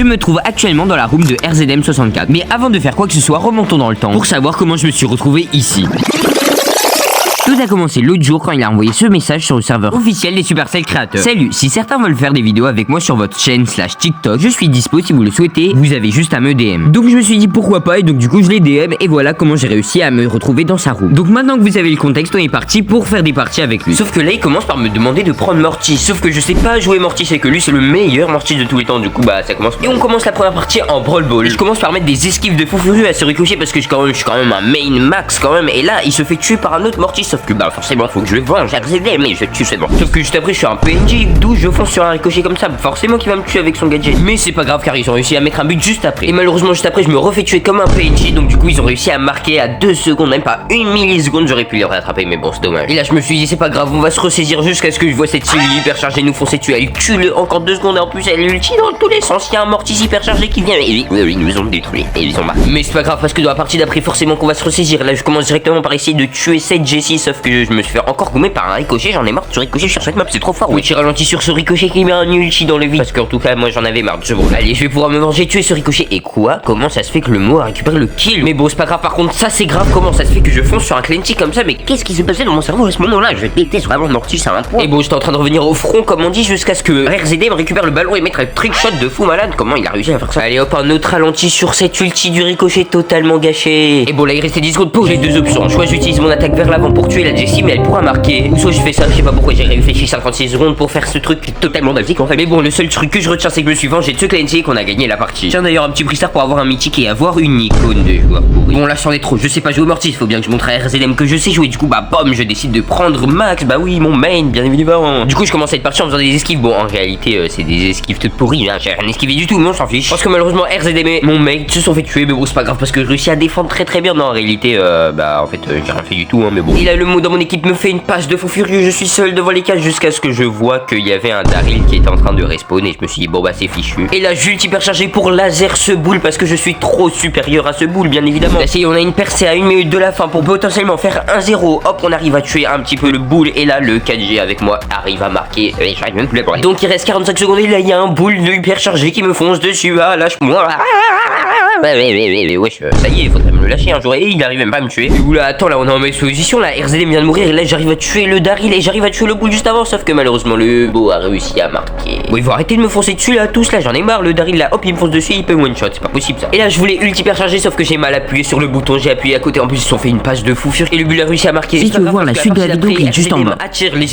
Je me trouve actuellement dans la room de RZM64. Mais avant de faire quoi que ce soit, remontons dans le temps pour savoir comment je me suis retrouvé ici. Tout a commencé l'autre jour quand il a envoyé ce message sur le serveur officiel des Supercell créateurs. Salut, si certains veulent faire des vidéos avec moi sur votre chaîne /TikTok, je suis dispo si vous le souhaitez, vous avez juste à me DM. Donc je me suis dit pourquoi pas et donc du coup je l'ai DM et voilà comment j'ai réussi à me retrouver dans sa room. Donc maintenant que vous avez le contexte, on est parti pour faire des parties avec lui. Sauf que là il commence par me demander de prendre Mortis. Sauf que je sais pas jouer Mortis et que lui c'est le meilleur Mortis de tous les temps. Du coup bah ça commence. Et on commence la première partie en Brawl Ball. Je commence par mettre des esquives de fou furieux à se ricocher parce que je suis quand même un main max quand même. Et là il se fait tuer par un autre Mortis. Sauf que bah forcément faut que je le venge, mais je tue seulement. Sauf que juste après je suis un PNJ, d'où je fonce sur un ricochet comme ça. Forcément qu'il va me tuer avec son gadget. Mais c'est pas grave car ils ont réussi à mettre un but juste après. Et malheureusement juste après je me refais tuer comme un PNJ. Donc du coup ils ont réussi à marquer à 2 secondes, même pas 1 milliseconde. J'aurais pu les rattraper mais bon c'est dommage. Et là je me suis dit c'est pas grave, on va se ressaisir jusqu'à ce que je vois cette Sylvie hyper chargée nous foncer dessus. Elle tue encore 2 secondes et en plus elle ulti dans tous les sens. Il y a un Mortis hyper chargé qui vient et ils nous ont détruit et ils ont marqué. Mais c'est pas grave parce que dans la partie d'après forcément qu'on va se ressaisir. Là je commence directement par essayer de tuer cette Jessie. Sauf que je me suis fait encore gommer par un ricochet, j'en ai marre de ce ricochet sur cette map, c'est trop fort. Oui, j'ai ralenti sur ce ricochet qui met un ulti dans le vide. Parce qu'en tout cas, moi j'en avais marre. Bon, allez, je vais pouvoir me venger, tuer ce ricochet. Et quoi? Comment ça se fait que le mot a récupéré le kill? Mais bon, c'est pas grave, par contre, ça c'est grave. Comment ça se fait que je fonce sur un clenty comme ça? Mais qu'est-ce qui s'est passé dans mon cerveau à ce moment-là? Je déteste vraiment Mortis à un point. Et bon, j'étais en train de revenir au front, comme on dit, jusqu'à ce que RZM récupère le ballon et mette un trick shot de fou malade. Comment il a réussi à faire ça? Allez hop, un autre ralenti sur cette ulti du ricochet totalement gâché. Et bon, là il restait 10 secondes pour j'ai 2 options. Soit j'utilise mon attaque vers l'avant pour tuer la Jessie, mais elle pourra marquer. Ou soit je fais ça, je sais pas pourquoi j'ai réfléchi 56 secondes pour faire ce truc totalement basique en fait. Mais bon, le seul truc que je retiens c'est que je me suis vengé de ce clenty qu'on a gagné la partie. Tiens d'ailleurs un petit prix star pour avoir un mythique et avoir une icône de joueur pourri. Bon là c'en est trop, je sais pas jouer au Mortis, faut bien que je montre à RZM que je sais jouer. Du coup bah bam, je décide de prendre Max, bah oui mon main bien évidemment. Du coup je commence à être parti en faisant des esquives. Bon en réalité c'est des esquives toutes pourries, hein. J'ai rien esquivé du tout, mais on s'en fiche. Parce que malheureusement RZM et mon mate se sont fait tuer, mais bon c'est pas grave parce que je réussis à défendre très bien. Non en réalité bah en fait j'ai rien fait du tout hein, mais bon. Et là le mot dans mon équipe me fait une passe de fou furieux, je suis seul devant les cages jusqu'à ce que je vois qu'il y avait un Daryl qui était en train de respawn et je me suis dit bon bah c'est fichu. Et là j'ult hyper chargé pour laser ce boule parce que je suis trop supérieur à ce boule bien évidemment. Là on a une percée à 1 minute de la fin pour potentiellement faire 1-0. Hop on arrive à tuer un petit peu le boule et là le 4G avec moi arrive à marquer. J'arrive même plus à parler. Donc il reste 45 secondes et là il y a un boule de hyper chargé qui me fonce dessus. Ah lâche-moi. Wesh, ça y est, il faudrait me le lâcher un jour. Et il arrive même pas à me tuer. Et oula, attends, là on est en mauvaise position. Là, RZM vient de mourir. Et là, j'arrive à tuer le Daryl et j'arrive à tuer le boule juste avant. Sauf que malheureusement, le beau a réussi à marquer. Bon, ils vont arrêter de me foncer dessus là, tous là. J'en ai marre. Le Daryl là, hop, il me fonce dessus. Il peut one shot. C'est pas possible ça. Et là, je voulais ulti hyper charger. Sauf que j'ai mal appuyé sur le bouton. J'ai appuyé à côté. En plus, ils se sont fait une passe de fou furieux. Et le bulle a réussi à marquer. Si tu veux voir la suite de la vidéo, clique juste en bas. Attire les